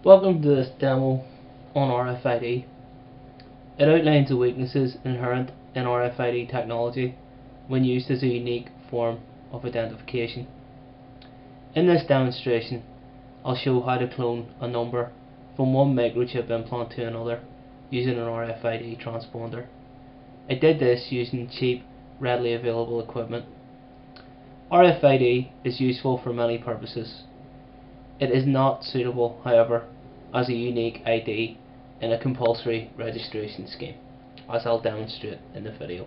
Welcome to this demo on RFID. It outlines the weaknesses inherent in RFID technology when used as a unique form of identification. In this demonstration, I'll show how to clone a number from one microchip implant to another using an RFID transponder. I did this using cheap, readily available equipment. RFID is useful for many purposes. It is not suitable, however, as a unique ID in a compulsory registration scheme, as I'll demonstrate in the video.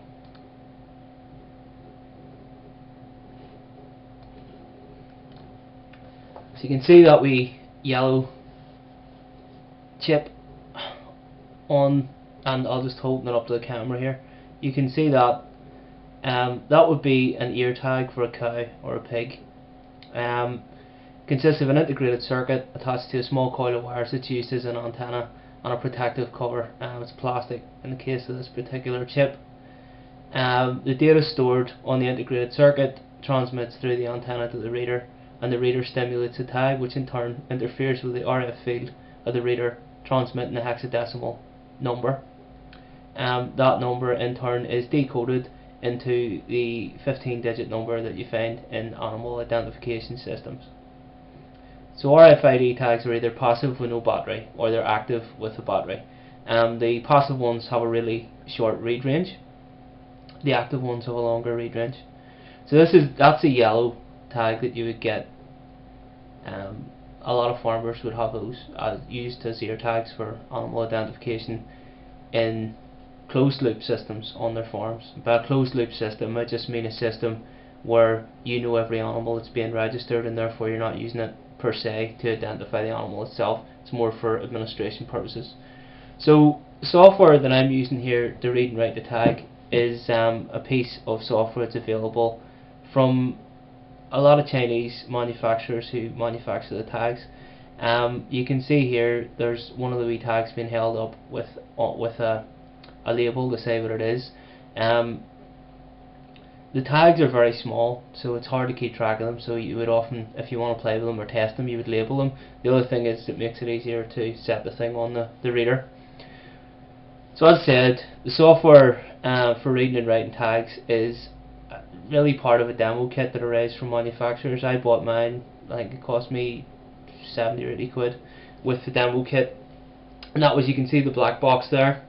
So you can see that we yellow chip on, and I'll just hold it up to the camera here. You can see that that would be an ear tag for a cow or a pig. Consists of an integrated circuit attached to a small coil of wires that's used as an antenna and a protective cover. It's plastic in the case of this particular chip. The data stored on the integrated circuit transmits through the antenna to the reader, and the reader stimulates a tag, which in turn interferes with the RF field of the reader, transmitting a hexadecimal number. That number in turn is decoded into the 15-digit number that you find in animal identification systems. So RFID tags are either passive with no battery or they're active with a battery. The passive ones have a really short read range. The active ones have a longer read range. So that's a yellow tag that you would get. A lot of farmers would have those used as ear tags for animal identification in closed loop systems on their farms. By a closed loop system, I just mean a system where you know every animal that's being registered, and therefore you're not using it per se to identify the animal itself. It's more for administration purposes. So the software that I'm using here to read and write the tag is a piece of software that's available from a lot of Chinese manufacturers who manufacture the tags. You can see here there's one of the wee tags being held up with a label to say what it is. The tags are very small, so it's hard to keep track of them, so you would often, if you want to play with them or test them, you would label them. The other thing is it makes it easier to set the thing on the reader. So as I said, the software for reading and writing tags is really part of a demo kit that arrives from manufacturers. I bought mine, I think it cost me 70 or 80 quid with the demo kit, and that was, you can see the black box there,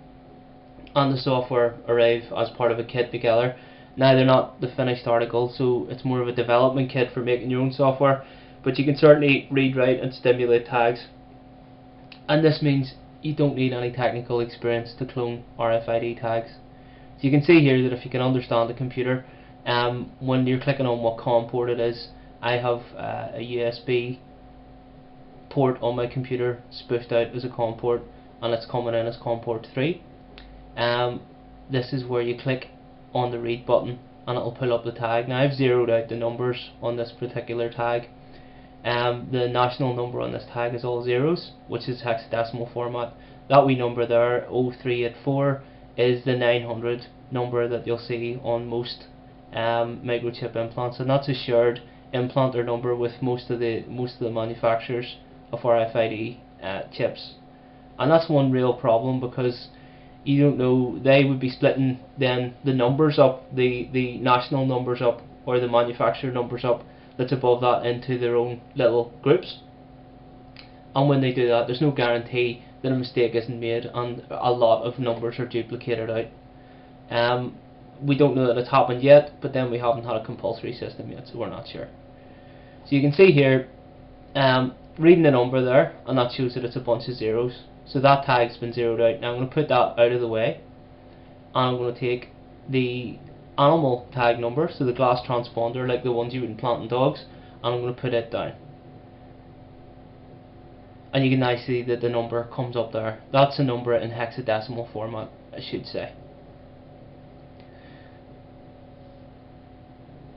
and the software arrive as part of a kit together. Now they're not the finished article, so it's more of a development kit for making your own software, but you can certainly read, write and stimulate tags, and this means you don't need any technical experience to clone RFID tags. So you can see here that if you can understand the computer, when you're clicking on what COM port it is, I have a USB port on my computer spoofed out as a COM port, and it's coming in as COM port 3. This is where you click on the read button and it will pull up the tag. Now I've zeroed out the numbers on this particular tag. The national number on this tag is all zeros, which is hexadecimal format. That wee number there, 0384, is the 900 number that you'll see on most microchip implants, and that's a shared implant or number with most of the manufacturers of RFID chips. And that's one real problem, because you don't know, they would be splitting then the numbers up, the national numbers up, or the manufacturer numbers up that's above that, into their own little groups. And when they do that, there's no guarantee that a mistake isn't made, and a lot of numbers are duplicated out. We don't know that it's happened yet, but then we haven't had a compulsory system yet, so we're not sure. So you can see here, reading the number there, and that shows that it's a bunch of zeros. So that tag's been zeroed out. Now I'm going to put that out of the way, and I'm going to take the animal tag number, so the glass transponder, like the ones you would implant in dogs, and I'm going to put it down. And you can now see that the number comes up there. That's a number in hexadecimal format, I should say.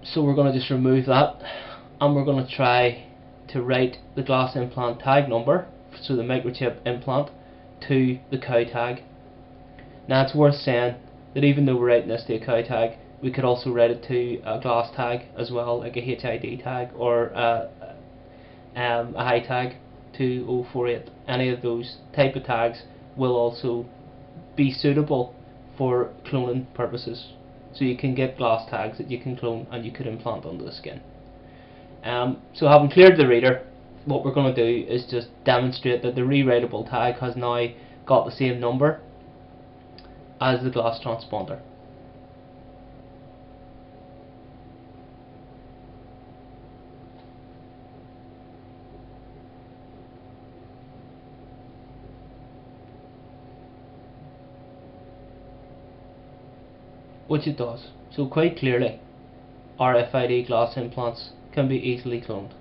So we're going to just remove that, and we're going to try to write the glass implant tag number, so the microchip implant, to the cow tag. Now it's worth saying that even though we're writing this to a cow tag, we could also write it to a glass tag as well, like a HID tag or a high tag, 2048, any of those type of tags will also be suitable for cloning purposes. So you can get glass tags that you can clone and you could implant under the skin. So having cleared the reader, what we're going to do is just demonstrate that the rewritable tag has now got the same number as the glass transponder. Which it does. So quite clearly, RFID glass implants can be easily cloned.